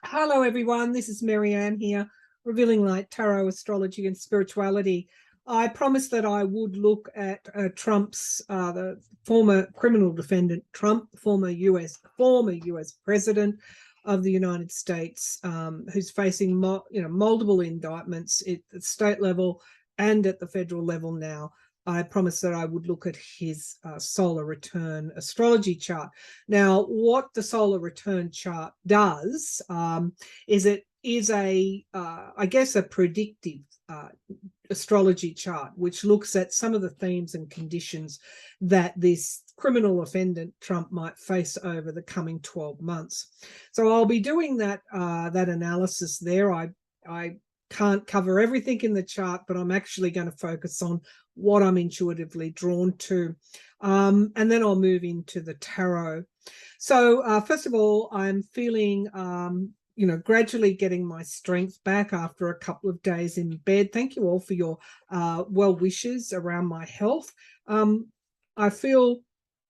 Hello, everyone. This is Maryann here, Revealing Light Tarot, Astrology and Spirituality. I promised that I would look at Trump's, the former criminal defendant, Trump, former US president of the United States, who's facing multiple indictments at the state level and at the federal level now. I promised that I would look at his solar return astrology chart. Now, what the solar return chart does is it is I guess, a predictive astrology chart, which looks at some of the themes and conditions that this criminal offendant Trump might face over the coming 12 months. So I'll be doing that analysis there. I can't cover everything in the chart, but I'm actually going to focus on what I'm intuitively drawn to. And then I'll move into the tarot. So first of all, I'm feeling, gradually getting my strength back after a couple of days in bed. Thank you all for your well wishes around my health. I feel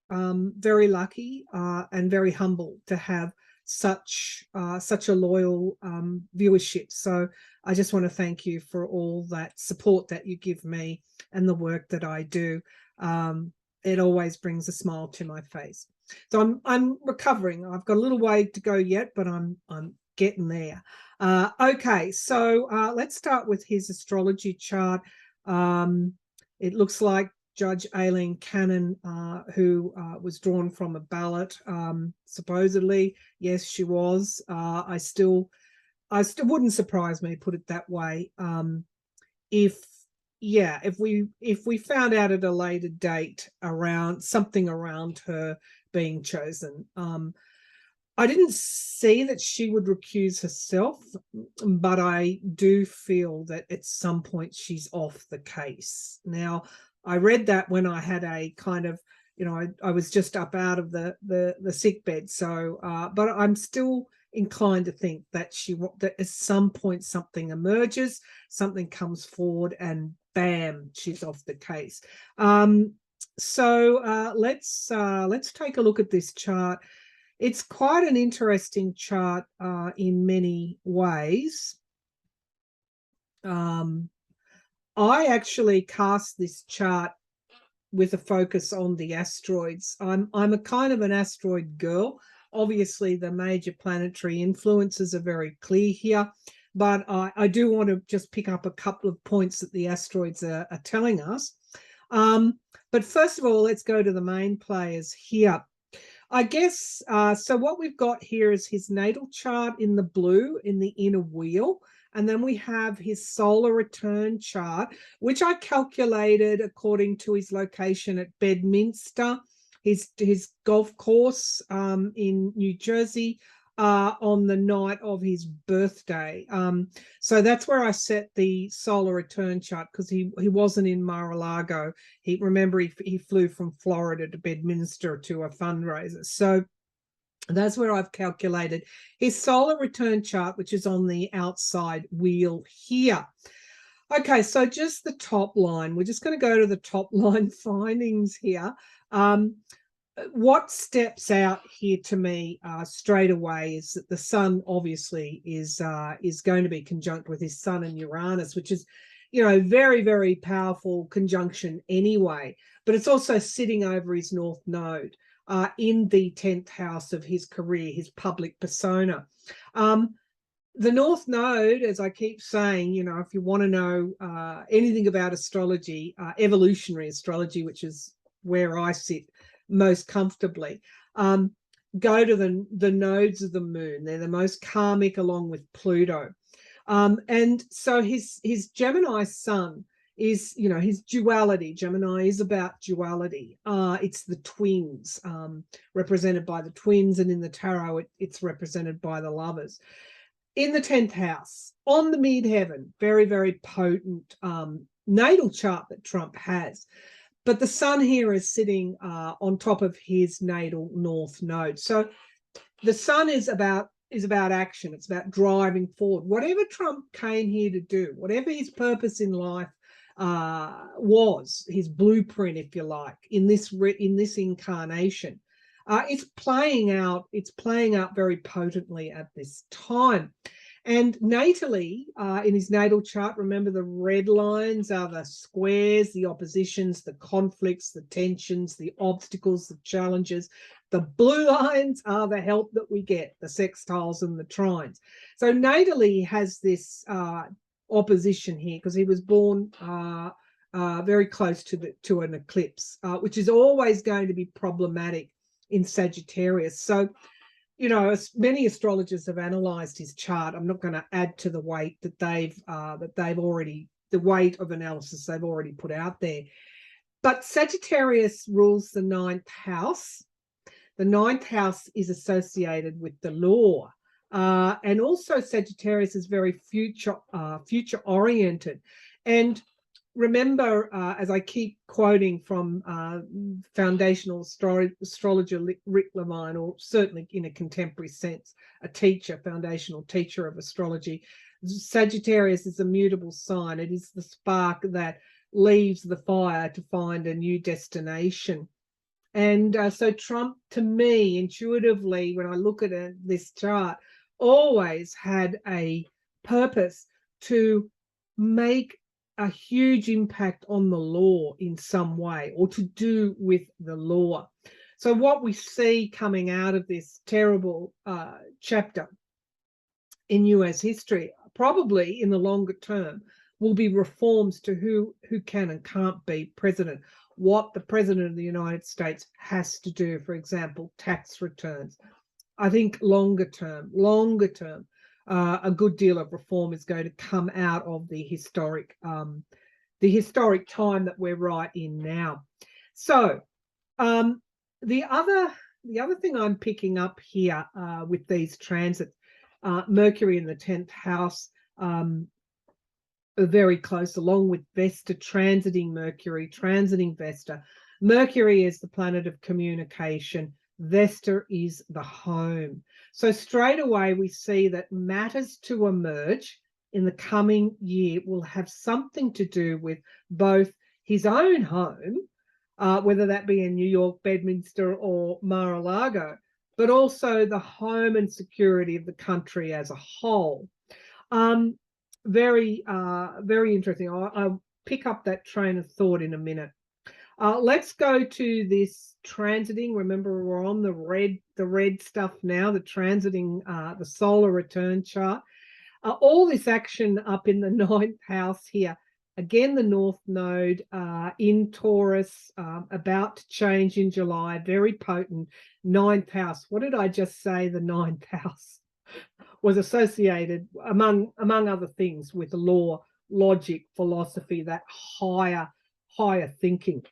very lucky and very humble to have such a loyal viewership. So I just want to thank you for all that support that you give me and the work that I do. It always brings a smile to my face. So I'm recovering. I've got a little way to go yet, but I'm getting there. Okay, so let's start with his astrology chart. It looks like Judge Aileen Cannon, who was drawn from a ballot, supposedly. Yes, she was. I still wouldn't surprise me, put it that way. If we found out at a later date around her being chosen. I didn't see that she would recuse herself, but I do feel that at some point she's off the case. Now, I read that when I had a kind of, I was just up out of the sick bed. So, but I'm still inclined to think that that at some point something emerges, something comes forward, and bam, she's off the case. So let's take a look at this chart. It's quite an interesting chart in many ways. I actually cast this chart with a focus on the asteroids. I'm a kind of an asteroid girl. Obviously, the major planetary influences are very clear here, but I do want to just pick up a couple of points that the asteroids are telling us. But first of all, let's go to the main players here. I guess, so what we've got here is his natal chart in the blue in the inner wheel. And then we have his solar return chart, which I calculated according to his location at Bedminster, his golf course in New Jersey, on the night of his birthday. So that's where I set the solar return chart, because he wasn't in Mar-a-Lago. Remember, he flew from Florida to Bedminster to a fundraiser. So that's where I've calculated his solar return chart, which is on the outside wheel here. Okay, so just the top line. We're just going to go to the top line findings here. What steps out here to me straight away is that the sun obviously is going to be conjunct with his sun and Uranus, which is, very, very powerful conjunction anyway. But it's also sitting over his north node in the 10th house of his career, his public persona. The north node, as I keep saying, if you want to know anything about astrology, evolutionary astrology, which is where I sit most comfortably, go to the nodes of the moon. They're the most karmic, along with Pluto. And so his Gemini sun is, his duality. Gemini is about duality. It's the twins, represented by the twins, and in the tarot, it's represented by the lovers. In the 10th house, on the midheaven, very, very potent natal chart that Trump has. But the sun here is sitting on top of his natal north node. So the sun is about action. It's about driving forward. Whatever Trump came here to do, whatever his purpose in life was, his blueprint, if you like, in this incarnation, It's playing out very potently at this time. And natally, in his natal chart, remember the red lines are the squares, the oppositions, the conflicts, the tensions, the obstacles, the challenges. The blue lines are the help that we get, the sextiles and the trines. So natally has this opposition here because he was born very close to an eclipse, which is always going to be problematic in Sagittarius. So, you know, many astrologers have analysed his chart. I'm not going to add to the weight that they've already, the weight of analysis they've already put out there. But Sagittarius rules the 9th house. The 9th house is associated with the law. And also Sagittarius is very future oriented. And remember, as I keep quoting from foundational astrologer Rick Levine, or certainly in a contemporary sense, a teacher, foundational teacher of astrology, Sagittarius is a mutable sign. It is the spark that leaves the fire to find a new destination. And so Trump, to me, intuitively, when I look at this chart, always had a purpose to make a huge impact on the law in some way, or to do with the law. So what we see coming out of this terrible chapter in US history, probably in the longer term, will be reforms to who can and can't be president, what the president of the United States has to do, for example, tax returns. I think longer term, a good deal of reform is going to come out of the historic time that we're right in now. So the other thing I'm picking up here with these transits, Mercury in the 10th house, very close, along with Vesta transiting Mercury, transiting Vesta. Mercury is the planet of communication. Vesta is the home. So straight away we see that matters to emerge in the coming year will have something to do with both his own home, whether that be in New York, Bedminster or Mar-a-Lago, but also the home and security of the country as a whole. Very interesting. I'll pick up that train of thought in a minute. Let's go to this transiting. Remember, we're on the red stuff now, the transiting, the solar return chart. All this action up in the 9th house here. Again, the North Node in Taurus, about to change in July, very potent. 9th house. What did I just say? The 9th house was associated, among other things, with law, logic, philosophy, that higher thinking.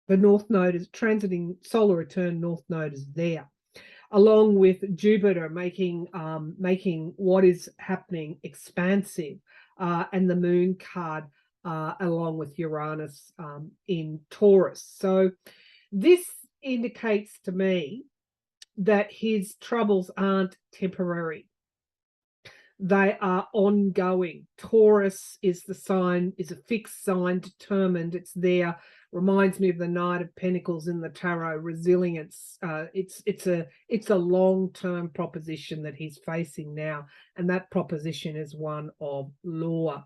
The North Node is transiting solar return. North Node is there, along with Jupiter making what is happening expansive, and the Moon card along with Uranus in Taurus. So this indicates to me that his troubles aren't temporary. They are ongoing. Taurus is the sign, is a fixed sign, determined. It's there. Reminds me of the Knight of Pentacles in the tarot, resilience. It's a long-term proposition that he's facing now, and that proposition is one of law.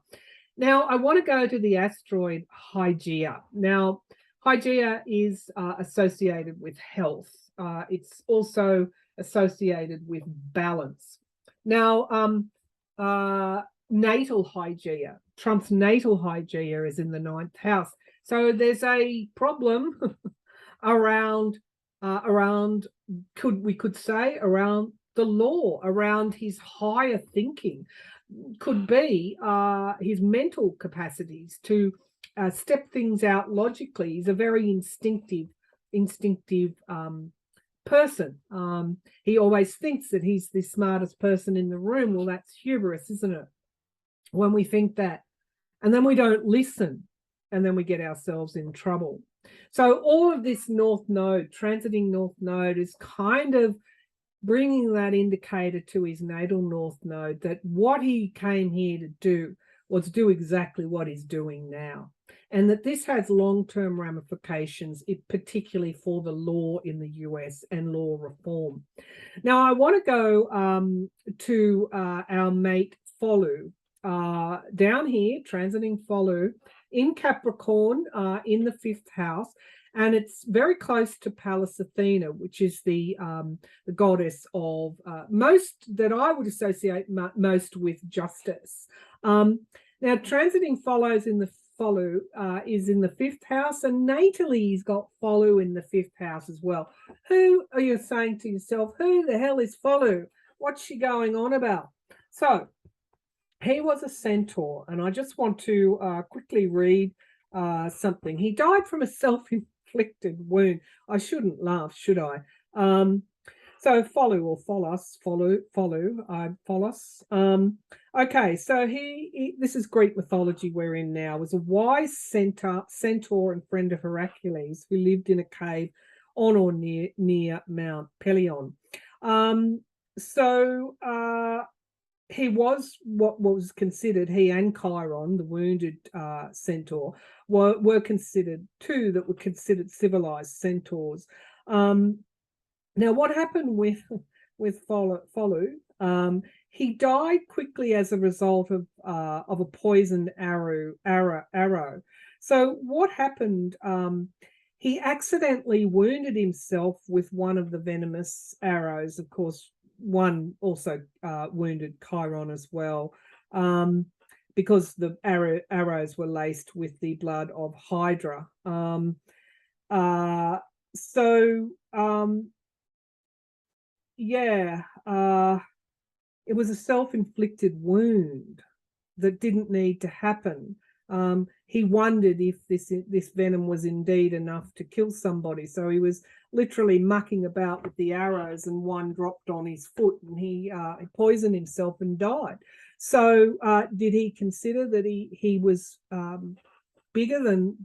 Now, I want to go to the asteroid Hygeia. Now, Hygeia is associated with health. It's also associated with balance. Now, natal Hygeia, Trump's natal Hygeia is in the 9th house. So there's a problem around we could say around the law, around his higher thinking, could be his mental capacities to step things out logically. He's a very instinctive person. He always thinks that he's the smartest person in the room. Well, that's hubris, isn't it? When we think that, and then we don't listen, and then we get ourselves in trouble. So all of this North Node, transiting North Node, is kind of bringing that indicator to his natal North Node that what he came here to do was do exactly what he's doing now. and that this has long-term ramifications, particularly for the law in the US and law reform. Now, I want to go to our mate Folu, down here, transiting Folu in Capricorn, in the 5th house, and it's very close to Pallas Athena, which is the goddess of most that I would associate most with justice. Now, transiting follows in the Folu is in the 5th house, and natally he's got Folu in the 5th house as well. Who are you saying to yourself, who the hell is Folu? What's she going on about? So he was a centaur, and I just want to quickly read something. He died from a self-inflicted wound. I shouldn't laugh, should I? So Folu or Pholos, Pholos. Okay, so he this is Greek mythology we're in now, was a wise centaur and friend of Hercules who lived in a cave on or near Mount Pelion. He was what was considered, he and Chiron, the wounded centaur, were considered two that were considered civilized centaurs. Now, what happened with Folu? He died quickly as a result of a poisoned arrow. So what happened? He accidentally wounded himself with one of the venomous arrows. Of course, one also wounded Chiron as well, because the arrows were laced with the blood of Hydra. It was a self-inflicted wound that didn't need to happen. He wondered if this venom was indeed enough to kill somebody. So he was literally mucking about with the arrows, and one dropped on his foot, and he poisoned himself and died. So did he consider that he was bigger than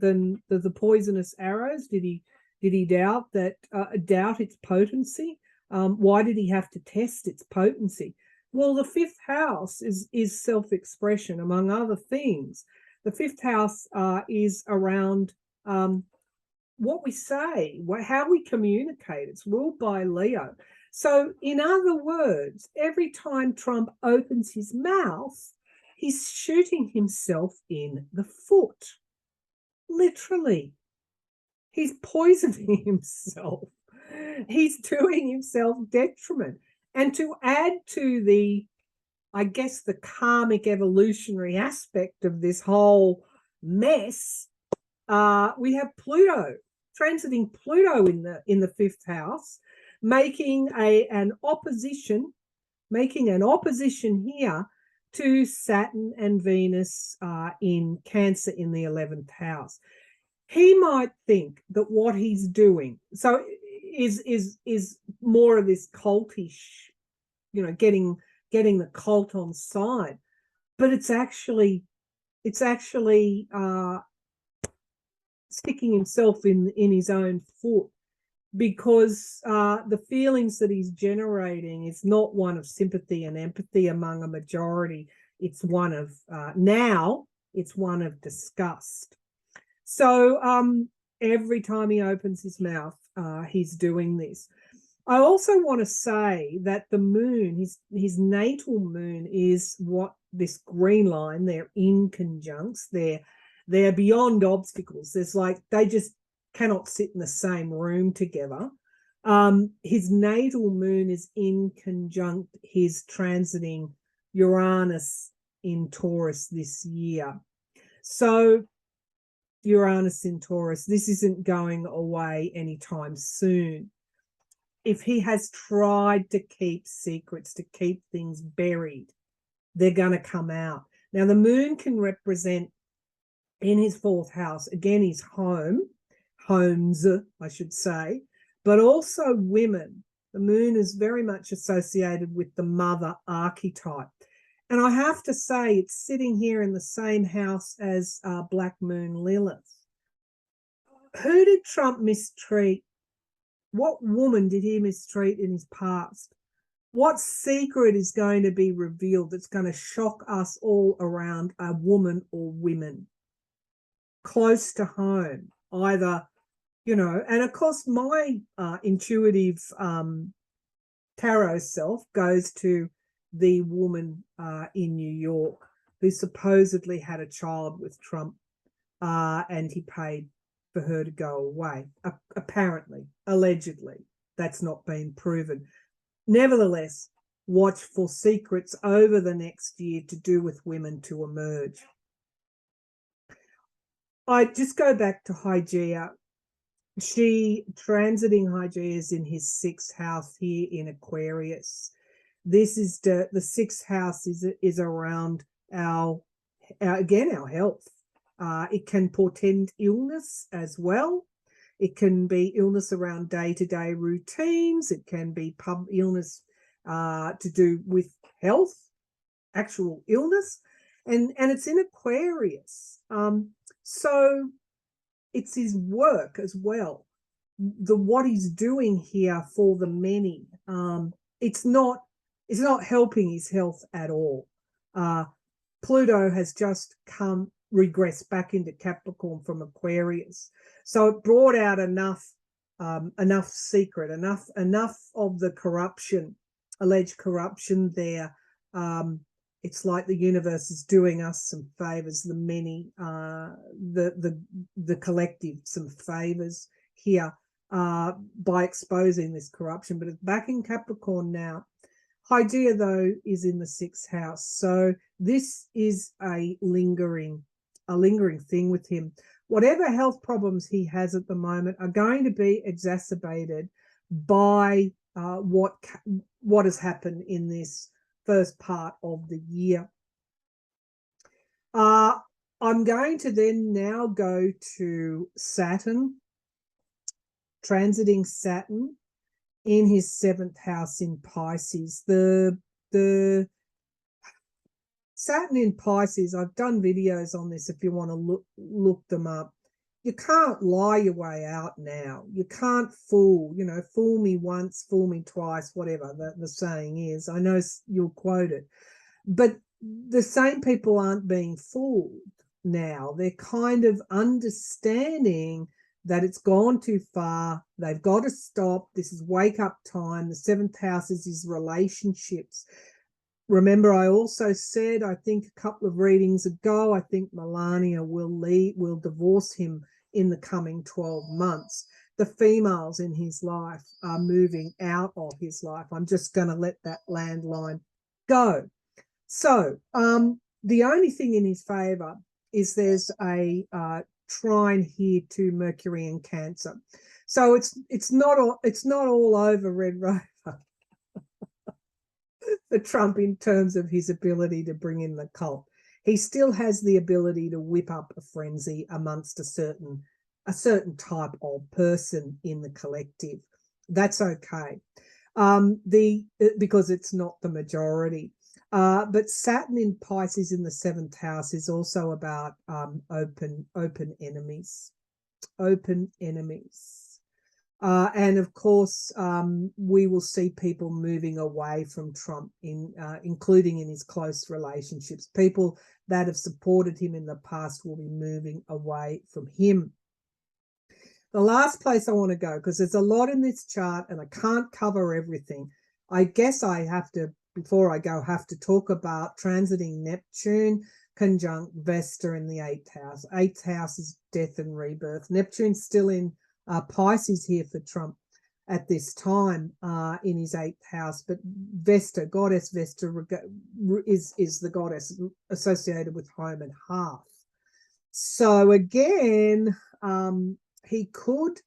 the poisonous arrows? Did he doubt its potency? Why did he have to test its potency? Well, the 5th house is self-expression, among other things. The 5th house is around what we say, how we communicate. It's ruled by Leo. So, in other words, every time Trump opens his mouth, he's shooting himself in the foot. Literally. He's poisoning himself. He's doing himself detriment. And to add to the, I guess, the karmic evolutionary aspect of this whole mess, we have Pluto, transiting Pluto in the 5th house, making an opposition here to Saturn and Venus in Cancer in the 11th house. He might think that what he's doing is more of this cultish, getting the cult on side, but it's actually sticking himself in his own foot, because the feelings that he's generating is not one of sympathy and empathy among a majority. It's one of it's one of disgust. So every time he opens his mouth, he's doing this. I also want to say that the moon, his natal moon, is what this green line, they're in conjuncts, they're beyond obstacles. There's they just cannot sit in the same room together. His natal moon is in conjunct his transiting Uranus in Taurus this year. So Uranus in Taurus, this isn't going away anytime soon. If he has tried to keep secrets, to keep things buried, they're going to come out. Now, the moon can represent, in his 4th house, again, his homes, I should say, but also women. The moon is very much associated with the mother archetype. And I have to say, it's sitting here in the same house as Black Moon Lilith. Who did Trump mistreat? What woman did he mistreat in his past? What secret is going to be revealed that's going to shock us all around a woman or women? close to home, either, you know, and of course my intuitive tarot self goes to the woman in New York who supposedly had a child with Trump, and he paid for her to go away. Apparently, allegedly, that's not been proven. Nevertheless, watch for secrets over the next year to do with women to emerge. I just go back to Hygeia. She transiting Hygeia is in his 6th house here in Aquarius. This is the 6th house is around our health. It can portend illness as well. It can be illness around day-to-day routines. It can be illness to do with health, actual illness, and it's in Aquarius. So it's his work as well. What he's doing here for the many. It's not helping his health at all. Pluto has just regressed back into Capricorn from Aquarius, so it brought out enough secret, enough of the corruption, alleged corruption there. It's like the universe is doing us some favors, the many, the collective, some favors here by exposing this corruption. But it's back in Capricorn now. Hygeia, though, is in the 6th house, so this is a lingering thing with him. Whatever health problems he has at the moment are going to be exacerbated by what has happened in this first part of the year. I'm going to then now go to Saturn, transiting Saturn in his 7th house in Pisces. The Saturn in Pisces, I've done videos on this if you want to look them up. You can't lie your way out now. You can't fool me once, fool me twice, whatever the saying is. I know you'll quote it. But the same people aren't being fooled now. They're kind of understanding that it's gone too far. They've got to stop. This is wake up time. The 7th house is his relationships. Remember, I also said, I think a couple of readings ago, I think Melania will divorce him in the coming 12 months. The females in his life are moving out of his life. I'm just going to let that landline go. So the only thing in his favor is there's a trine here to Mercury in Cancer. So it's not all over Red Rover for Trump in terms of his ability to bring in the cult. He still has the ability to whip up a frenzy amongst a certain type of person in the collective. That's okay, because it's not the majority. But Saturn in Pisces in the 7th house is also about open enemies. And of course, we will see people moving away from Trump, including in his close relationships. People that have supported him in the past will be moving away from him. The last place I want to go, because there's a lot in this chart and I can't cover everything. I guess I have to, before I go, have to talk about transiting Neptune conjunct Vesta in the 8th house. 8th house is death and rebirth. Neptune's still in Pisces here for Trump at this time in his 8th house, but Vesta, goddess Vesta, is the goddess associated with home and hearth. So again, he could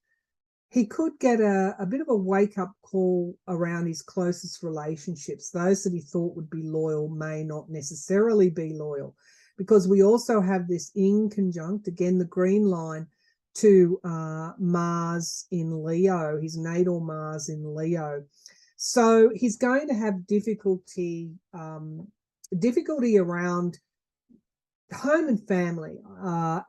get a bit of a wake-up call around his closest relationships. Those that he thought would be loyal may not necessarily be loyal, because we also have this in conjunct, again, the green line, to Mars in Leo, his natal Mars in Leo. So he's going to have difficulty around home and family,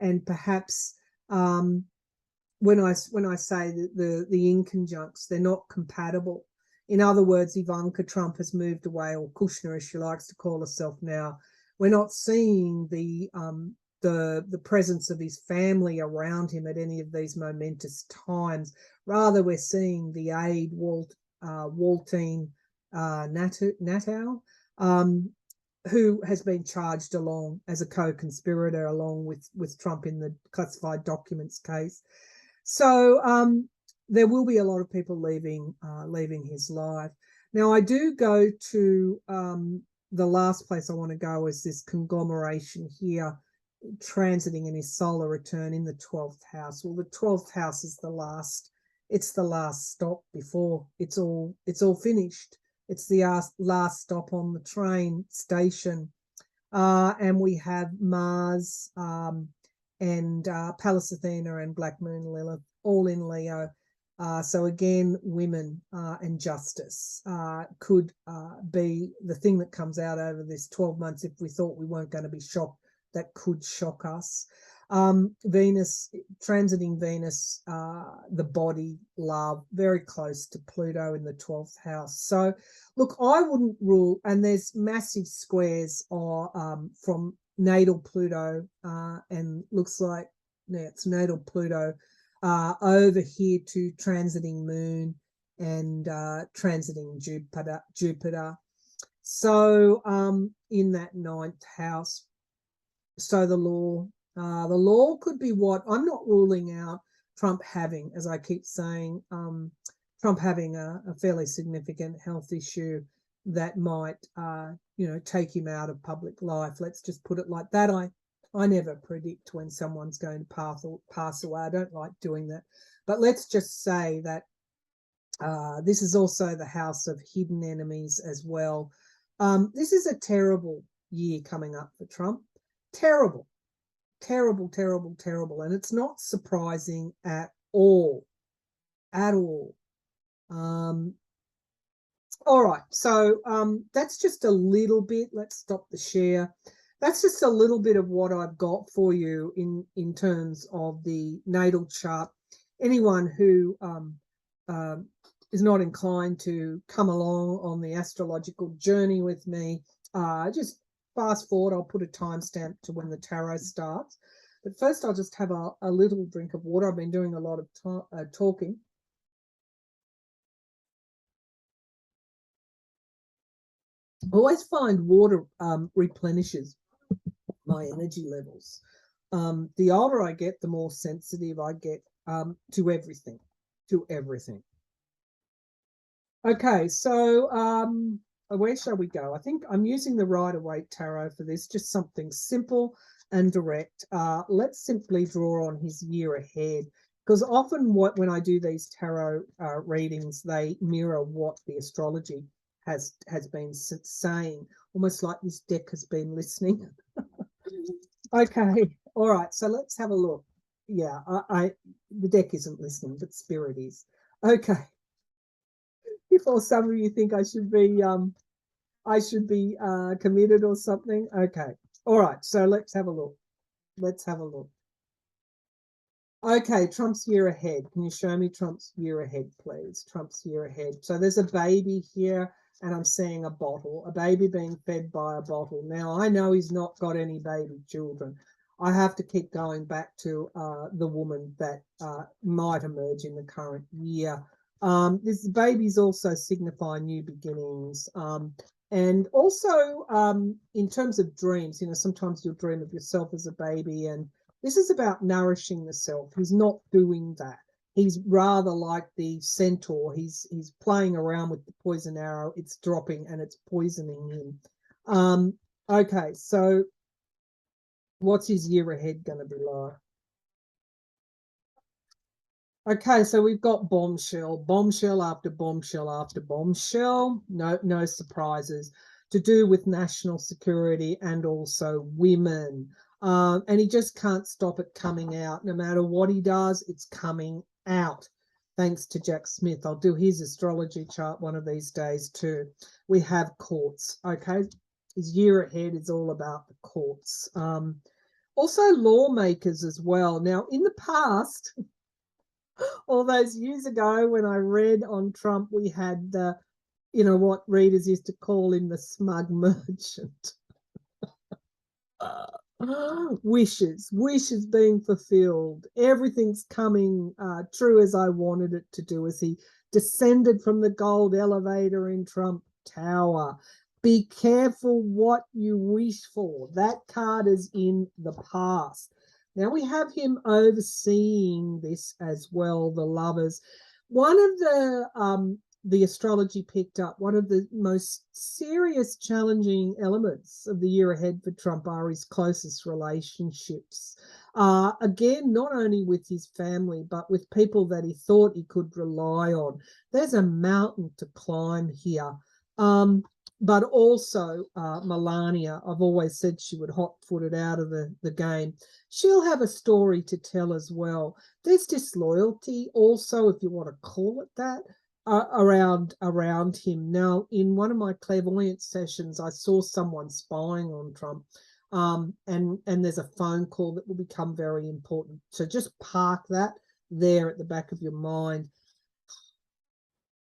and perhaps when I say that the inconjuncts, they're not compatible. In other words, Ivanka Trump has moved away, or Kushner, as she likes to call herself now. We're not seeing the the presence of his family around him at any of these momentous times. Rather, we're seeing the aide Waltine Natal, who has been charged along as a co-conspirator along with Trump in the classified documents case. So there will be a lot of people leaving his life. Now, I do go to the last place I want to go is this conglomeration here, transiting in his solar return in the 12th house. Well, the 12th house is the last stop before it's all finished. It's the last stop on the train station. And we have Mars and Pallas Athena and Black Moon Lilith all in Leo. So again, women and justice could be the thing that comes out over this 12 months if we thought we weren't going to be shocked. That could shock us. Venus, transiting Venus, the body, love, very close to Pluto in the 12th house. So, look, I wouldn't rule, and there's massive squares from natal Pluto, and looks like it's natal Pluto over here to transiting Moon and transiting Jupiter. So, in that 9th house. So the law could be what I'm not ruling out Trump having, as I keep saying, Trump having a fairly significant health issue that might, take him out of public life. Let's just put it like that. I never predict when someone's going to pass away. I don't like doing that. But let's just say that this is also the house of hidden enemies as well. This is a terrible year coming up for Trump. Terrible. And it's not surprising at all. All right, so that's just a little bit. Let's stop the share. That's just a little bit of what I've got for you in terms of the natal chart. Anyone who is not inclined to come along on the astrological journey with me, just fast forward. I'll put a timestamp to when the tarot starts. But first, I'll just have a little drink of water. I've been doing a lot of talking. I always find water replenishes my energy levels. The older I get, the more sensitive I get to everything. Okay, so where shall we go? I think I'm using the Rider-Waite Tarot for this, just something simple and direct. Let's simply draw on his year ahead, because often when I do these tarot readings, they mirror what the astrology has been saying, almost like this deck has been listening. Okay, all right, so let's have a look. Yeah, the deck isn't listening, but spirit is. Okay. Before some of you think I should be committed or something. Okay. All right. So let's have a look. Okay. Trump's year ahead. Can you show me Trump's year ahead, please? Trump's year ahead. So there's a baby here, and I'm seeing a bottle, a baby being fed by a bottle. Now, I know he's not got any baby children. I have to keep going back to the woman that might emerge in the current year. This babies also signify new beginnings. And also in terms of dreams, sometimes you'll dream of yourself as a baby, and this is about nourishing the self. He's not doing that. He's rather like the centaur. He's playing around with the poison arrow. It's dropping and it's poisoning him. Okay, so what's his year ahead going to be like? Okay, so we've got bombshell after bombshell after bombshell. No surprises to do with national security and also women. And he just can't stop it coming out. No matter what he does, it's coming out. Thanks to Jack Smith. I'll do his astrology chart one of these days too. We have courts, okay? His year ahead is all about the courts. Also lawmakers as well. Now, in the past, all those years ago when I read on Trump, we had what readers used to call him the smug merchant. Wishes being fulfilled. Everything's coming true as I wanted it to do, as he descended from the gold elevator in Trump Tower. Be careful what you wish for. That card is in the past. Now we have him overseeing this as well, the lovers. One of the astrology picked up, one of the most serious, challenging elements of the year ahead for Trump are his closest relationships. Again, not only with his family, but with people that he thought he could rely on. There's a mountain to climb here. But also Melania, I've always said she would hot-foot it out of the game. She'll have a story to tell as well. There's disloyalty also, if you want to call it that, around him. Now, in one of my clairvoyance sessions, I saw someone spying on Trump, and there's a phone call that will become very important. So just park that there at the back of your mind.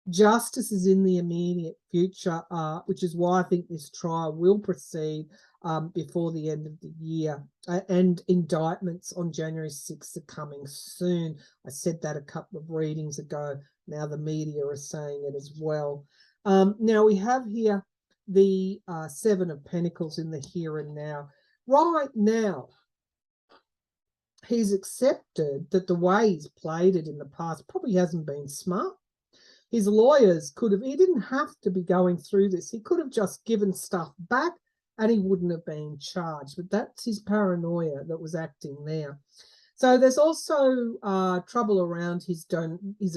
Justice is in the immediate future, which is why I think this trial will proceed before the end of the year. And indictments on January 6th are coming soon. I said that a couple of readings ago. Now the media are saying it as well. Now we have here the Seven of Pentacles in the here and now. Right now, he's accepted that the way he's played it in the past probably hasn't been smart. His lawyers could have, he didn't have to be going through this. He could have just given stuff back and he wouldn't have been charged. But that's his paranoia that was acting there. So there's also trouble around his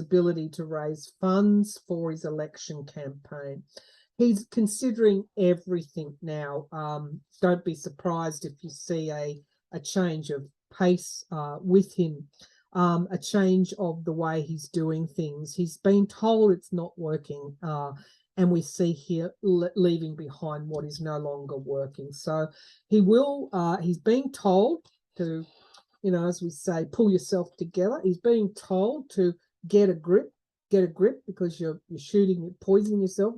ability to raise funds for his election campaign. He's considering everything now. Don't be surprised if you see a change of pace with him. A change of the way he's doing things. He's been told it's not working, and we see here leaving behind what is no longer working. So he will, he's being told to, you know, as we say, pull yourself together. He's being told to get a grip, because you're shooting, you're poisoning yourself.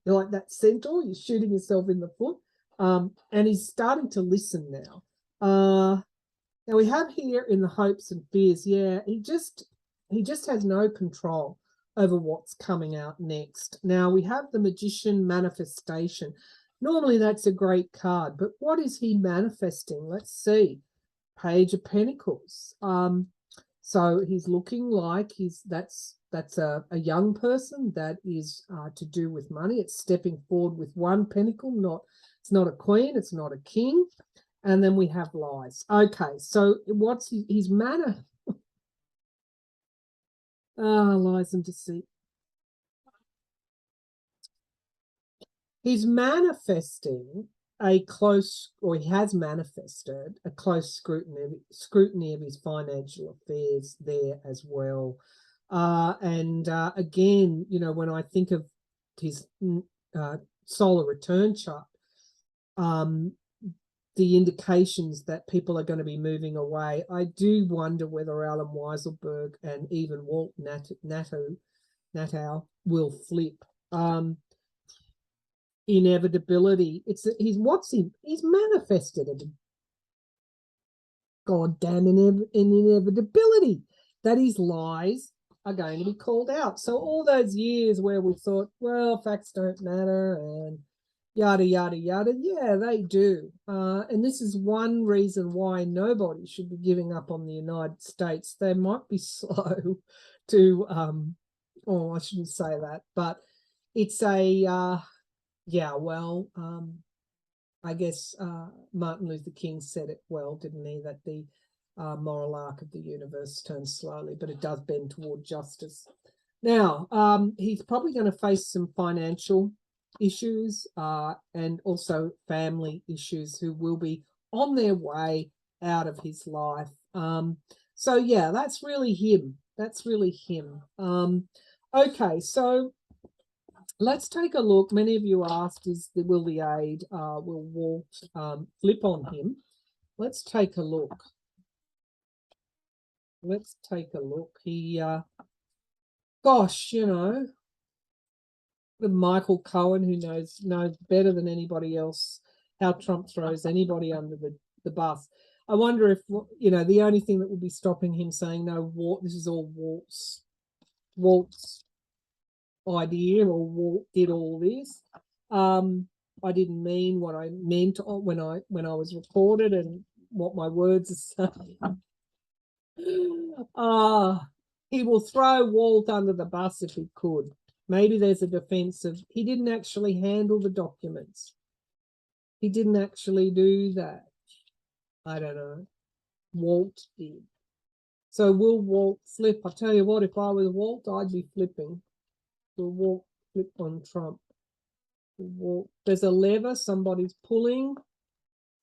You're like that centaur, you're shooting yourself in the foot. And he's starting to listen now. Now we have here in the hopes and fears, yeah, he just has no control over what's coming out next. Now we have the Magician manifestation. Normally that's a great card, but what is he manifesting? Let's see. Page of Pentacles. So he's looking like that's a young person that is to do with money. It's stepping forward with one pentacle, it's not a queen, it's not a king. And then we have lies. Okay, so what's his manner? Lies and deceit. He's manifesting a close, or he has manifested a close scrutiny of his financial affairs there as well. And again, you know, when I think of his solar return chart, the indications that people are going to be moving away, I do wonder whether Alan Weiselberg and even Walt Natow will flip. Inevitability. He's manifested a goddamn inevitability that his lies are going to be called out. So all those years where we thought, well, facts don't matter and yada, yada, yada. Yeah, they do. And this is one reason why nobody should be giving up on the United States. They might be slow to, I shouldn't say that, but it's a, I guess Martin Luther King said it well, didn't he? That the moral arc of the universe turns slowly, but it does bend toward justice. Now, he's probably going to face some financial issues and also family issues who will be on their way out of his life. So yeah, that's really him. Okay, so let's take a look. Many of you asked, will the aid, will Walt flip on him? Let's take a look. He, gosh, you know, Michael Cohen, who knows better than anybody else how Trump throws anybody under the bus. I wonder if, you know, the only thing that would be stopping him saying, no, this is all Walt's idea, or Walt did all this. I didn't mean what I meant when I was recorded and what my words are saying. He will throw Walt under the bus if he could. Maybe there's a defense of he didn't actually handle the documents. He didn't actually do that. I don't know. Walt did. So will Walt flip? I tell you what, if I was Walt, I'd be flipping. Will Walt flip on Trump? There's a lever somebody's pulling,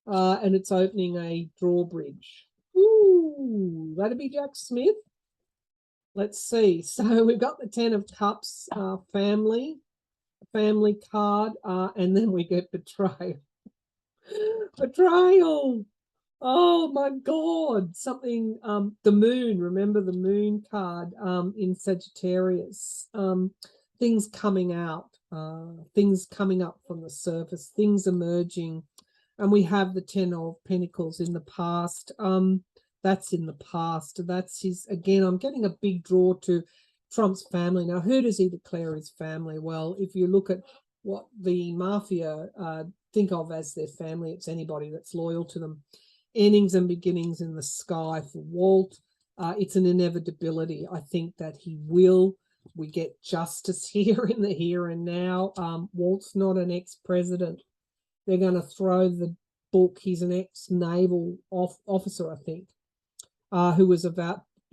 and it's opening a drawbridge. Ooh, that'd be Jack Smith. Let's see. So we've got the 10 of Cups, family card, and then we get betrayal. Betrayal. Oh my God. Something, the moon, remember the moon card in Sagittarius. Things coming out, things coming up from the surface, things emerging. And we have the 10 of Pentacles in the past. That's in the past. That's his, again, I'm getting a big draw to Trump's family. Now, who does he declare his family? Well, if you look at what the mafia think of as their family, it's anybody that's loyal to them. Endings and beginnings in the sky for Walt. It's an inevitability. I think that he will. We get justice here in the here and now. Walt's not an ex-president. They're going to throw the book. He's an ex-naval officer, I think, who was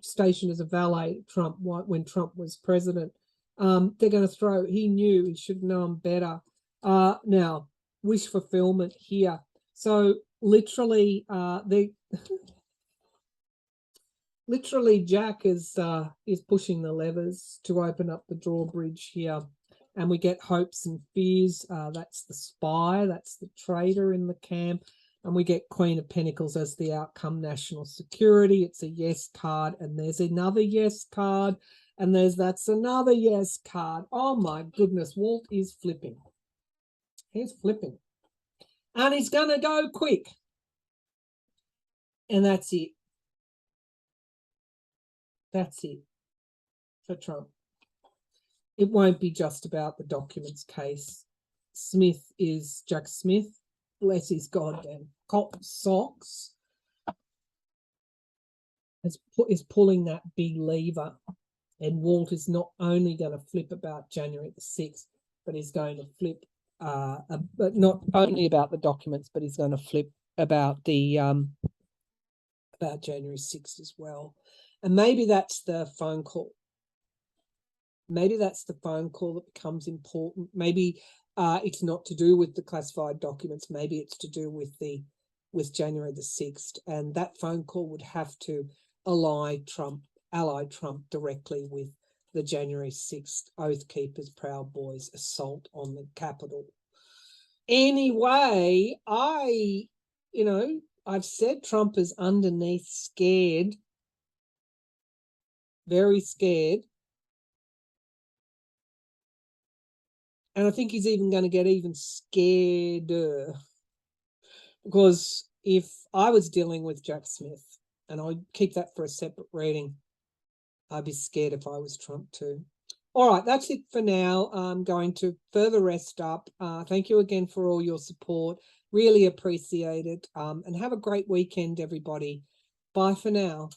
stationed as a valet Trump when Trump was president. They're going to throw. He knew. He should have known better. Now, wish fulfillment here. So literally, literally, Jack is pushing the levers to open up the drawbridge here. And we get hopes and fears. That's the spy. That's the traitor in the camp. And we get Queen of Pentacles as the outcome, national security. It's a yes card. And there's another yes card. And that's another yes card. Oh, my goodness. Walt is flipping. He's flipping. And he's going to go quick. And that's it. That's it for Trump. It won't be just about the documents case. Jack Smith, bless his goddamn cop socks, is pulling that big lever. And Walt is not only going to flip about January the 6th, but he's going to flip, but not only about the documents, but he's going to flip about the about January 6th as well. And maybe that's the phone call. Maybe that's the phone call that becomes important. Maybe it's not to do with the classified documents. Maybe it's to do with January the 6th. And that phone call would have to ally Trump directly with the January 6th Oath Keepers, Proud Boys assault on the Capitol. Anyway, I've said Trump is underneath scared, very scared. And I think he's even going to get even scareder. Because if I was dealing with Jack Smith, and I'd keep that for a separate reading, I'd be scared if I was Trump too. All right, that's it for now. I'm going to further rest up. Thank you again for all your support. Really appreciate it. And have a great weekend, everybody. Bye for now.